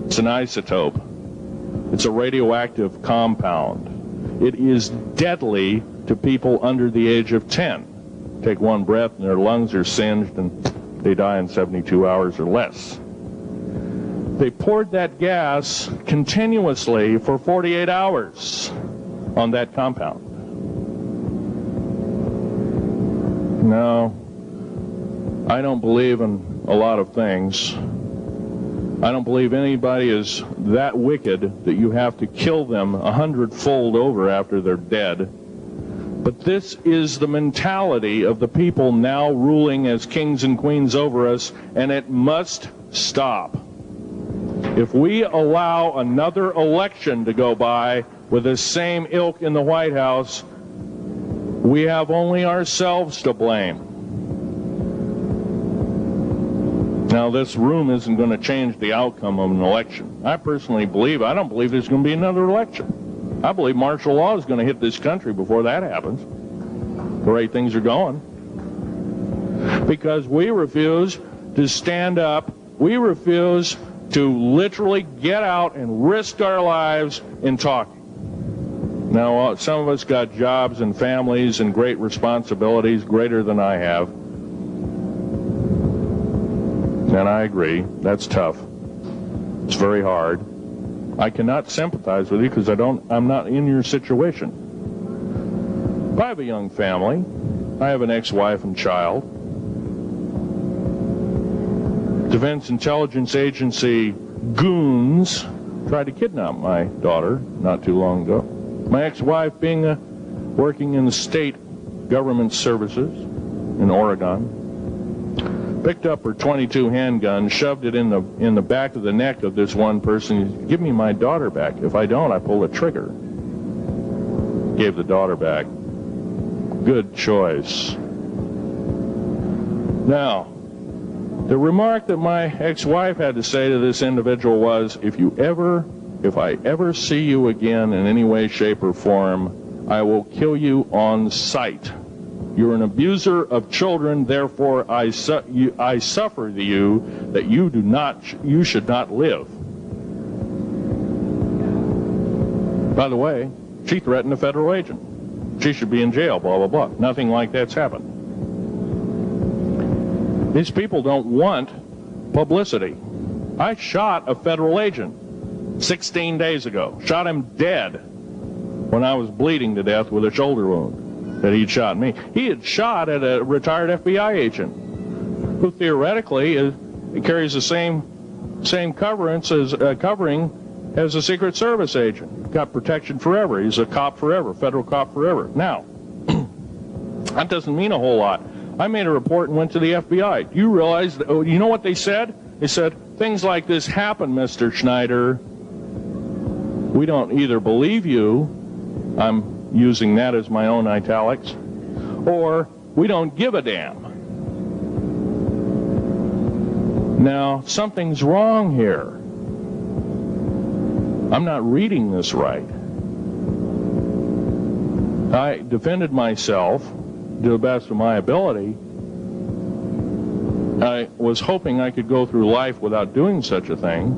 It's an isotope. It's a radioactive compound. It is deadly to people under the age of 10. Take one breath and their lungs are singed and they die in 72 hours or less. They poured that gas continuously for 48 hours on that compound. No, I don't believe in a lot of things. I don't believe anybody is that wicked that you have to kill them 100-fold over after they're dead. But this is the mentality of the people now ruling as kings and queens over us, and it must stop. If we allow another election to go by with the same ilk in the White House, we have only ourselves to blame. Now, this room isn't going to change the outcome of an election. I personally believe, I don't believe there's going to be another election. I believe martial law is going to hit this country before that happens. The way things are going. because we refuse to stand up. We refuse to literally get out and risk our lives in talking. Now, some of us got jobs and families and great responsibilities, greater than I have. And I agree, that's tough. It's very hard. I cannot sympathize with you because I'm not in your situation. I have a young family. I have an ex-wife and child. Defense Intelligence Agency goons tried to kidnap my daughter not too long ago. My ex-wife, working in the state government services in Oregon, picked up her .22 handgun, shoved it in the back of the neck of this one person. Give me my daughter back. If I don't, I pull the trigger. Gave the daughter back. Good choice. Now, the remark that my ex-wife had to say to this individual was, if I ever see you again in any way, shape, or form, I will kill you on sight. You're an abuser of children, therefore I suffer you that you should not live. By the way, she threatened a federal agent. She should be in jail, blah, blah, blah. Nothing like that's happened. These people don't want publicity. I shot a federal agent 16 days ago. Shot him dead when I was bleeding to death with a shoulder wound that he'd shot me. He had shot at a retired FBI agent who theoretically carries the same covering as a Secret Service agent. Got protection forever. He's a cop forever, federal cop forever. Now, that doesn't mean a whole lot. I made a report and went to the FBI. Do you realize, you know what they said? They said, things like this happen, Mr. Schneider. We don't either believe you, I'm using that as my own italics, or we don't give a damn. Now, something's wrong here. I'm not reading this right. I defended myself to the best of my ability. I was hoping I could go through life without doing such a thing.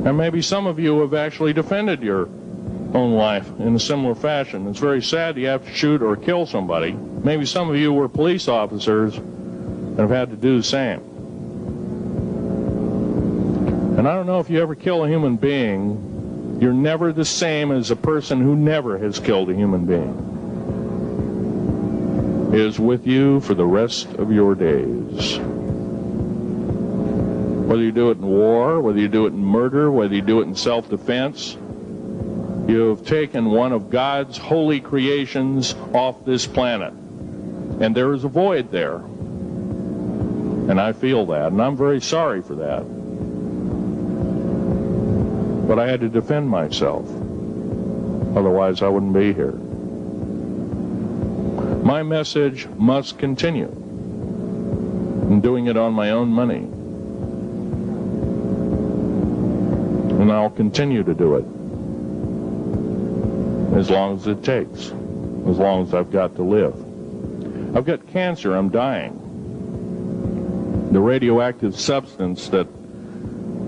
And maybe some of you have actually defended your own life in a similar fashion. It's very sad you have to shoot or kill somebody. Maybe some of you were police officers and have had to do the same. And I don't know if you ever kill a human being, you're never the same as a person who never has killed a human being. It is with you for the rest of your days. Whether you do it in war, whether you do it in murder, whether you do it in self-defense, you have taken one of God's holy creations off this planet. And there is a void there. And I feel that, and I'm very sorry for that. But I had to defend myself. Otherwise, I wouldn't be here. My message must continue. I'm doing it on my own money. And I'll continue to do it. As long as it takes. As long as I've got to live. I've got cancer. I'm dying. The radioactive substance that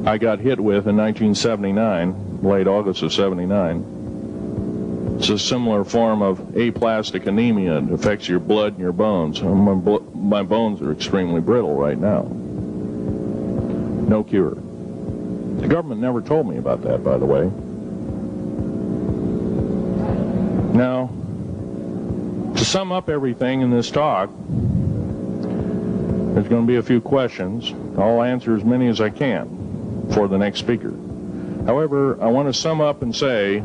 I got hit with in 1979, late August of 79, it's a similar form of aplastic anemia. It affects your blood and your bones. My bones are extremely brittle right now. No cure. The government never told me about that, by the way. Now, to sum up everything in this talk, there's going to be a few questions. I'll answer as many as I can for the next speaker. However, I want to sum up and say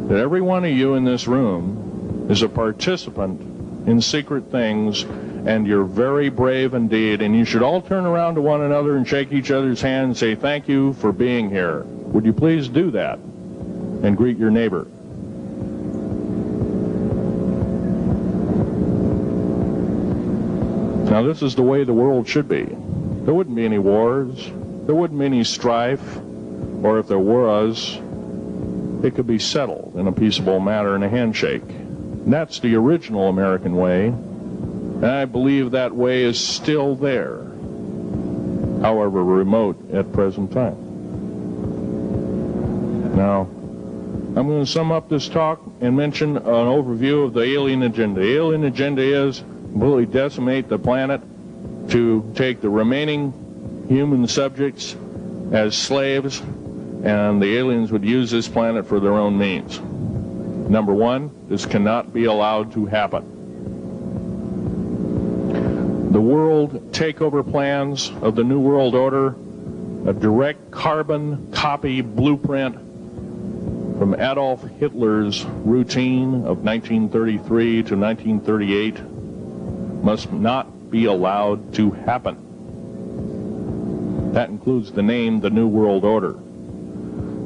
that every one of you in this room is a participant in secret things, and you're very brave indeed, and you should all turn around to one another and shake each other's hand and say thank you for being here. Would you please do that and greet your neighbor? Now, this is the way the world should be. There wouldn't be any wars. There wouldn't be any strife. Or if there was, it could be settled in a peaceable manner in a handshake. And that's the original American way. And I believe that way is still there, however remote at present time. Now, I'm going to sum up this talk and mention an overview of the alien agenda. The alien agenda is completely decimate the planet, to take the remaining human subjects as slaves, and the aliens would use this planet for their own means. Number one, this cannot be allowed to happen. The world takeover plans of the New World Order, a direct carbon copy blueprint from Adolf Hitler's routine of 1933 to 1938, must not be allowed to happen. That includes the name, the New World Order.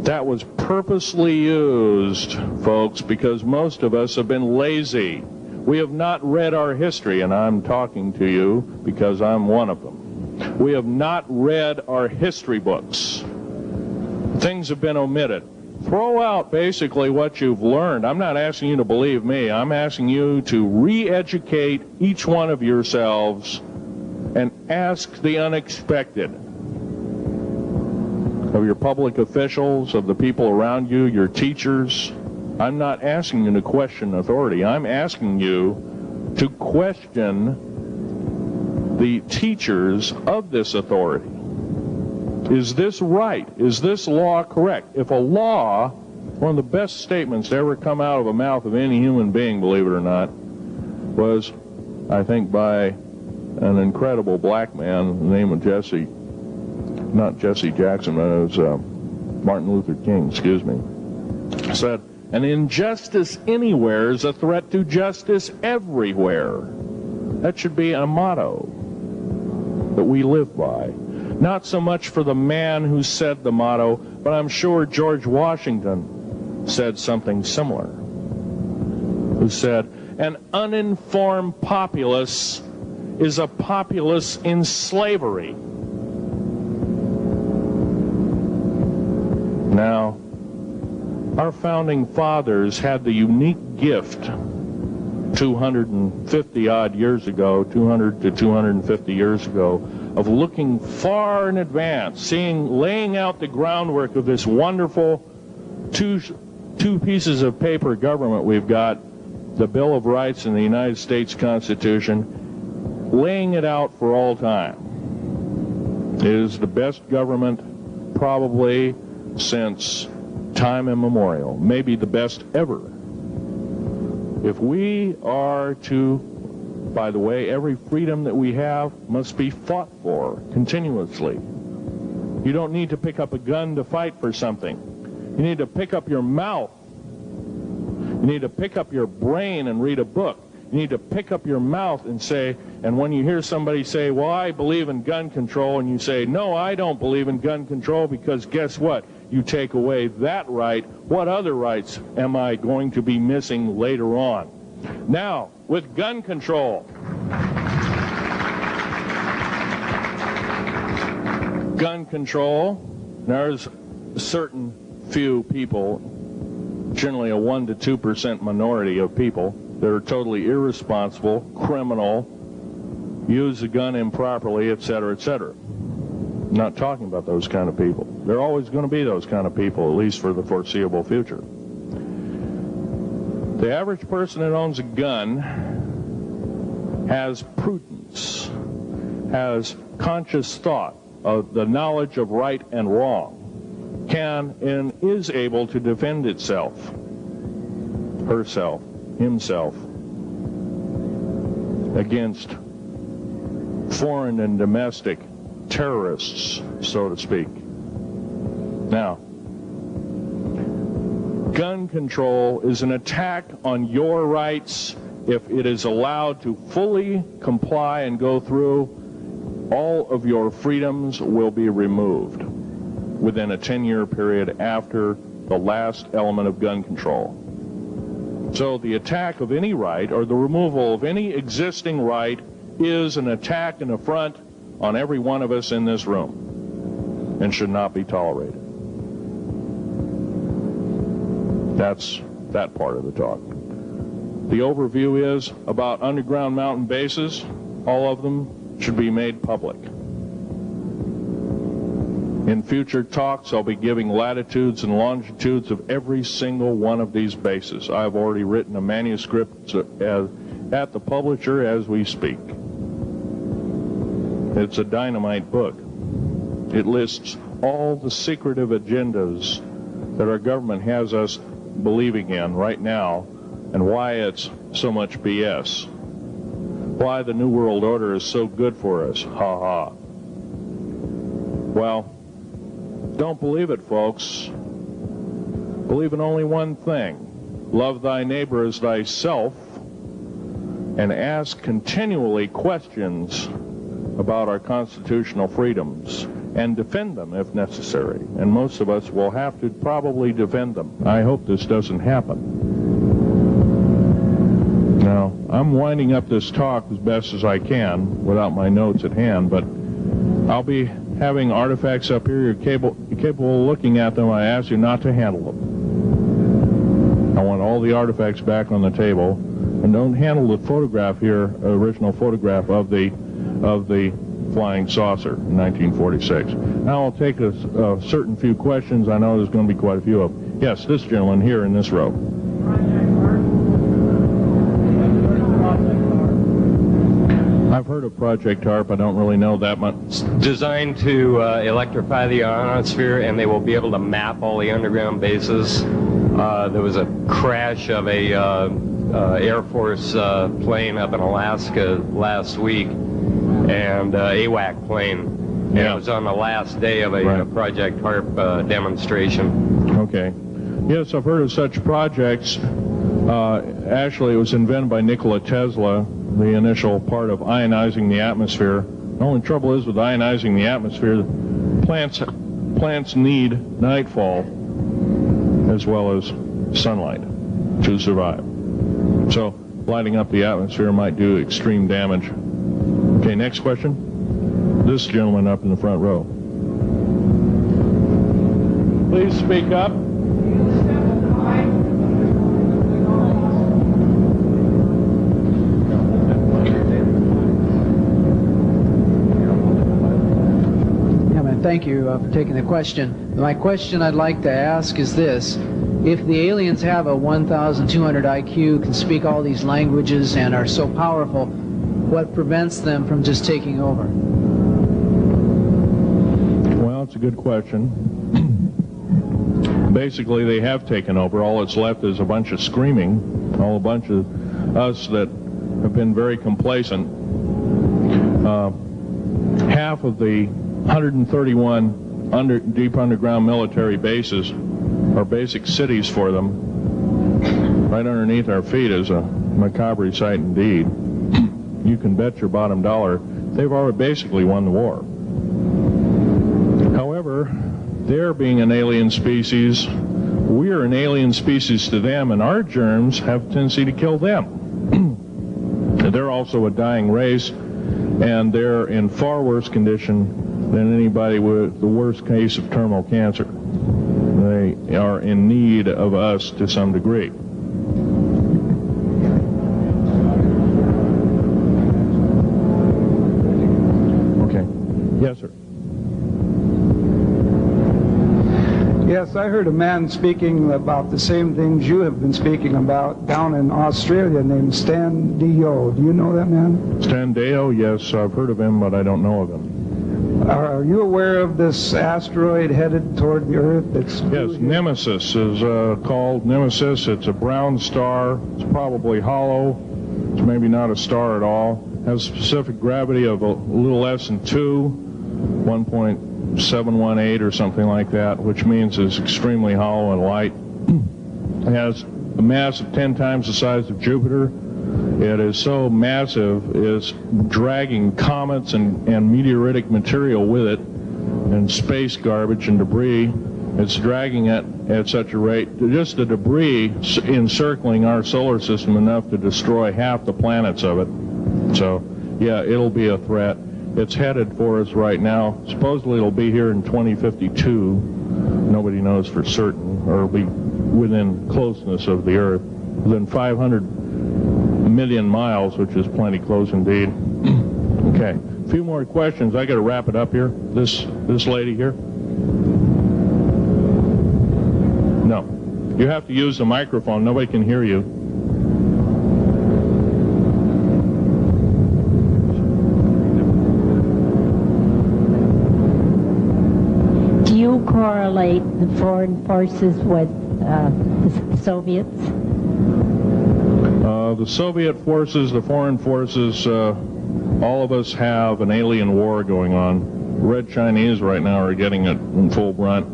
That was purposely used, folks, because most of us have been lazy. We have not read our history, and I'm talking to you because I'm one of them. We have not read our history books. Things have been omitted. Throw out basically what you've learned. I'm not asking you to believe me. I'm asking you to re-educate each one of yourselves and ask the unexpected of your public officials, of the people around you, your teachers. I'm not asking you to question authority. I'm asking you to question the teachers of this authority. Is this right? Is this law correct? If a law, one of the best statements to ever come out of the mouth of any human being, believe it or not, was, I think, by an incredible black man, the name of Jesse, not Jesse Jackson, but it was Martin Luther King, excuse me, said, an injustice anywhere is a threat to justice everywhere. That should be a motto that we live by. Not so much for the man who said the motto, but I'm sure George Washington said something similar, who said, an uninformed populace is a populace in slavery. Now, our founding fathers had the unique gift 250 odd years ago, 200 to 250 years ago, of looking far in advance, laying out the groundwork of this wonderful two pieces of paper government we've got, the Bill of Rights and the United States Constitution, laying it out for all time. It is the best government probably since time immemorial, maybe the best ever. If we are to, by the way, every freedom that we have must be fought for continuously. You don't need to pick up a gun to fight for something. You need to pick up your mouth. You need to pick up your brain and read a book. You need to pick up your mouth and say, and when you hear somebody say, well, I believe in gun control, and you say, no, I don't believe in gun control, because guess what? You take away that right. What other rights am I going to be missing later on? Now, with gun control. Gun control, there's a certain few people, generally a 1 to 2% minority of people, that are totally irresponsible, criminal, use the gun improperly, etc., etc. I'm not talking about those kind of people. There are always going to be those kind of people, at least for the foreseeable future. The average person that owns a gun has prudence, has conscious thought of the knowledge of right and wrong, can and is able to defend itself, herself, himself, against foreign and domestic terrorists, so to speak. Now, gun control is an attack on your rights. If it is allowed to fully comply and go through, all of your freedoms will be removed within a 10-year period after the last element of gun control. So the attack of any right, or the removal of any existing right, is an attack and affront on every one of us in this room, and should not be tolerated. That's that part of the talk. The overview is about underground mountain bases. All of them should be made public. In future talks, I'll be giving latitudes and longitudes of every single one of these bases. I've already written a manuscript at the publisher as we speak. It's a dynamite book. It lists all the secretive agendas that our government has us believing in right now and why it's so much BS. Why the New World Order is so good for us. Ha ha. Well, don't believe it, folks. Believe in only one thing. Love thy neighbor as thyself, and ask continually questions about our constitutional freedoms, and defend them if necessary. And most of us will have to probably defend them. I hope this doesn't happen. Now, I'm winding up this talk as best as I can without my notes at hand, but I'll be having artifacts up here. You're capable of looking at them. I ask you not to handle them. I want all the artifacts back on the table, and don't handle the photograph here, original photograph of the flying saucer in 1946. Now I'll take a certain few questions. I know there's going to be quite a few of them. Yes, this gentleman here in this row. I've heard of Project HARP. I don't really know that much. It's designed to electrify the ionosphere, and they will be able to map all the underground bases. There was a crash of a Air Force plane up in Alaska last week, and AWAC plane. And it was on the last day of a Project HARP demonstration. Okay. Yes, I've heard of such projects. Actually, it was invented by Nikola Tesla, the initial part of ionizing the atmosphere. The only trouble is with ionizing the atmosphere, plants need nightfall as well as sunlight to survive. So lighting up the atmosphere might do extreme damage. Okay, next question. This gentleman up in the front row. Please speak up. Thank you for taking the question. My question I'd like to ask is this. If the aliens have a 1,200 IQ, can speak all these languages, and are so powerful, what prevents them from just taking over? Well, it's a good question. Basically, they have taken over. All that's left is a bunch of screaming, a bunch of us that have been very complacent. Half of the 131 deep underground military bases are basic cities for them. Right underneath our feet is a macabre sight indeed. You can bet your bottom dollar they've already basically won the war. However, they're being an alien species, we're an alien species to them, and our germs have a tendency to kill them. They're also a dying race, and they're in far worse condition than anybody with the worst case of terminal cancer. They are in need of us to some degree. Okay. Yes, sir. Yes, I heard a man speaking about the same things you have been speaking about down in Australia named Stan Deyo. Do you know that man? Stan Deyo, yes, I've heard of him, but I don't know of him. Are you aware of this asteroid headed toward the Earth? Yes, Nemesis is called Nemesis. It's a brown star. It's probably hollow. It's maybe not a star at all. Has a specific gravity of a little less than 1.718 or something like that, which means it's extremely hollow and light. It has a mass of 10 times the size of Jupiter. It is so massive, it's dragging comets and meteoritic material with it, and space garbage and debris. It's dragging it at such a rate, just the debris encircling our solar system enough to destroy half the planets of it. So, yeah, it'll be a threat. It's headed for us right now. Supposedly it'll be here in 2052. Nobody knows for certain, or it'll be within closeness of the Earth, within 500 million miles, which is plenty close indeed. Okay, a few more questions. I got to wrap it up here. This lady here. No, you have to use the microphone. Nobody can hear you. Do you correlate the foreign forces with the Soviets? The Soviet forces, the foreign forces, all of us have an alien war going on. The Red Chinese right now are getting it in full brunt.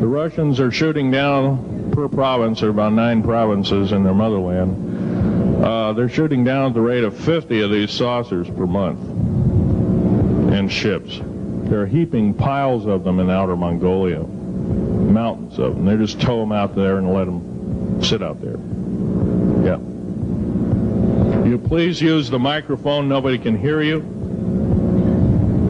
The Russians are shooting down per province. There are about 9 provinces in their motherland. They're shooting down at the rate of 50 of these saucers per month and ships. They're heaping piles of them in outer Mongolia, mountains of them. They just tow them out there and let them sit out there. Yeah. You please use the microphone. Nobody can hear you.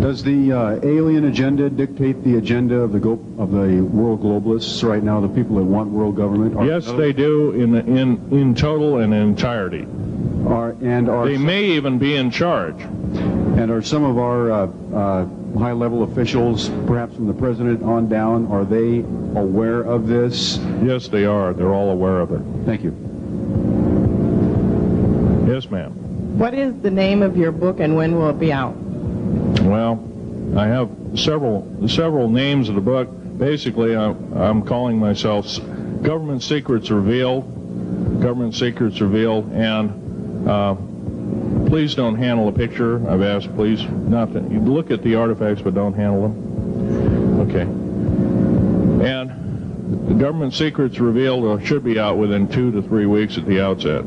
Does the alien agenda dictate the agenda of the world globalists right now? The people that want world government? Yes, they do in total and entirety. They may even be in charge. And are some of our high-level officials, perhaps from the president on down, are they aware of this? Yes, they are. They're all aware of it. Thank you. Yes, ma'am. What is the name of your book and when will it be out? Well, I have several names of the book. Basically, I'm calling myself Government Secrets Revealed. Government Secrets Revealed, and please don't handle a picture. I've asked, please, not to. You look at the artifacts, but don't handle them. Okay. And the Government Secrets Revealed should be out within 2 to 3 weeks at the outset.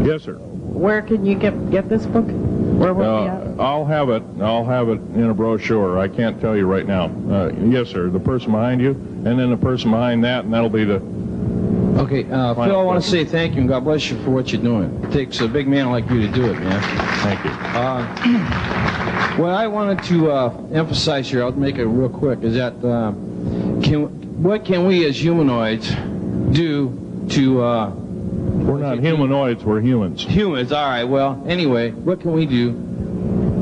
Yes, sir. Where can you get this book? Where will it be out? I'll have it in a brochure. I can't tell you right now. Yes, sir. The person behind you, and then the person behind that, and that'll be the... Okay, Phil, I want to say thank you and God bless you for what you're doing. It takes a big man like you to do it, man. Thank you. What I wanted to emphasize here, I'll make it real quick, is that what can we as humanoids do to... We're not humanoids, we're humans. Humans, all right. Well, anyway, what can we do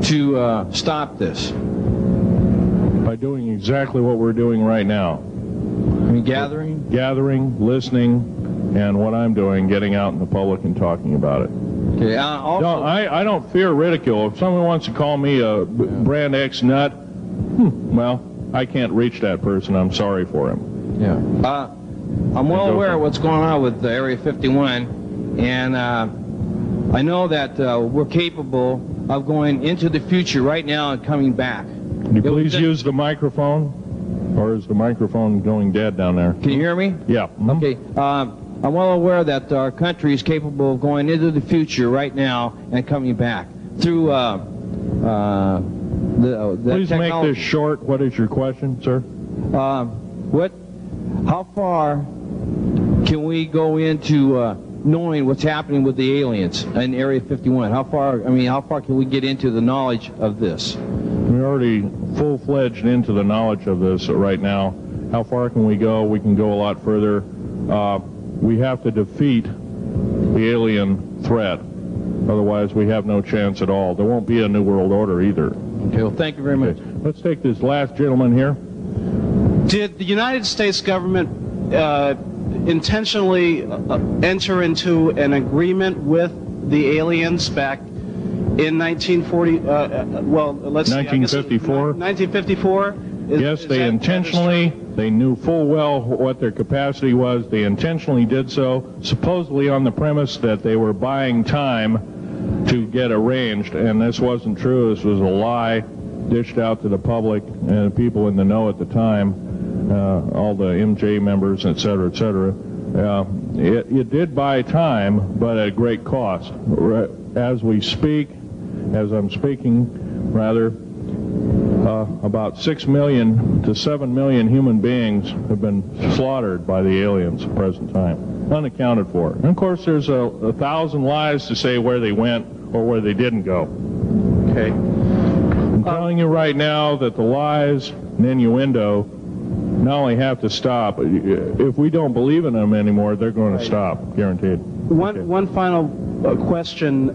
to stop this? By doing exactly what we're doing right now. I mean, Gathering, listening, and what I'm doing, getting out in the public and talking about it. Okay. Also, I don't fear ridicule. If someone wants to call me a brand X nut, well, I can't reach that person. I'm sorry for him. Yeah. I'm well aware of what's going on with Area 51, and I know that we're capable of going into the future right now and coming back. Can you please use the microphone, or is the microphone going dead down there? Can you hear me? Yeah. Okay. I'm well aware that our country is capable of going into the future right now and coming back through the Please technology. make this short. What is your question, sir? How far can we go into knowing what's happening with the aliens in Area 51? How far can we get into the knowledge of this? We're already full-fledged into the knowledge of this right now. How far can we go? We can go a lot further. We have to defeat the alien threat. Otherwise, we have no chance at all. There won't be a New World Order either. Okay, well, thank you very much. Let's take this last gentleman here. Did the United States government intentionally enter into an agreement with the aliens back in 1940? Let's see, 1954? 1954? Yes, they intentionally, they knew full well what their capacity was. They intentionally did so, supposedly on the premise that they were buying time to get arranged, and this wasn't true. This was a lie dished out to the public and people in the know at the time. All the MJ members, et cetera, et cetera. It did buy time, but at great cost. As we speak, as I'm speaking, rather, about 6 million to 7 million human beings have been slaughtered by the aliens at the present time, unaccounted for. And of course, there's 1,000 lies to say where they went or where they didn't go. Okay. I'm telling you right now that the lies and innuendo not only have to stop, if we don't believe in them anymore, they're going to stop, guaranteed. One final question.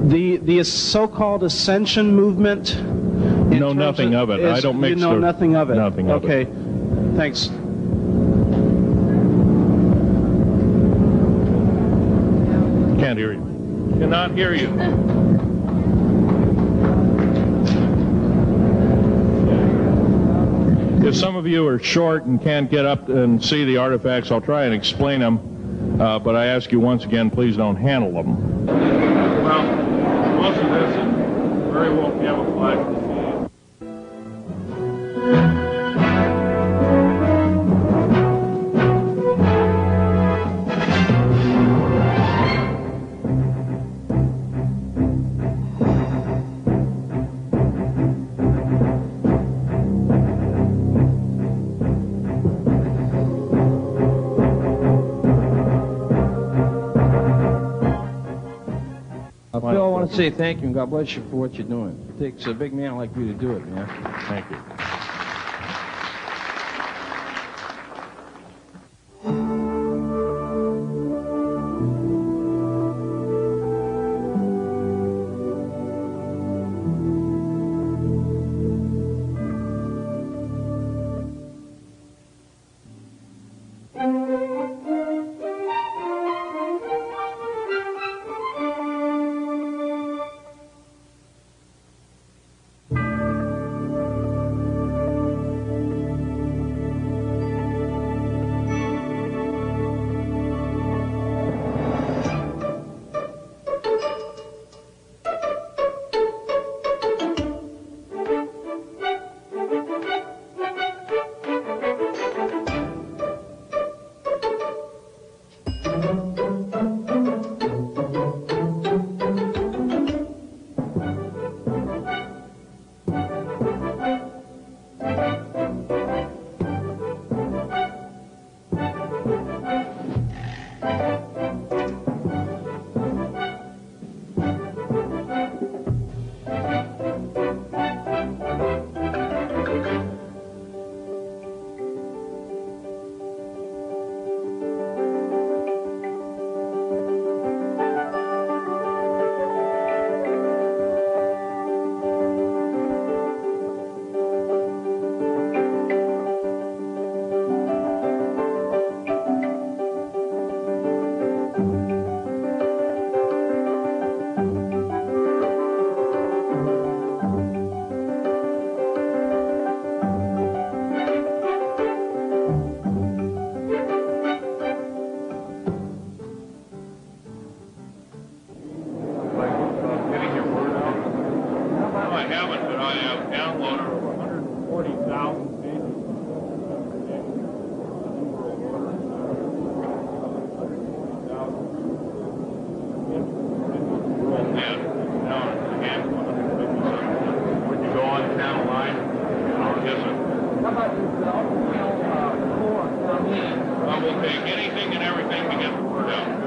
The so-called ascension movement. Know nothing of it. I don't mix. You know nothing of it. Nothing of it. Okay. Thanks. Can't hear you. Cannot hear you. If some of you are short and can't get up and see the artifacts, I'll try and explain them. But I ask you once again, please don't handle them. Well, most of this is very well camouflaged. Phil, I want to say thank you and God bless you for what you're doing. It takes a big man like you to do it, man. Thank you. We'll take anything and everything to get the word out.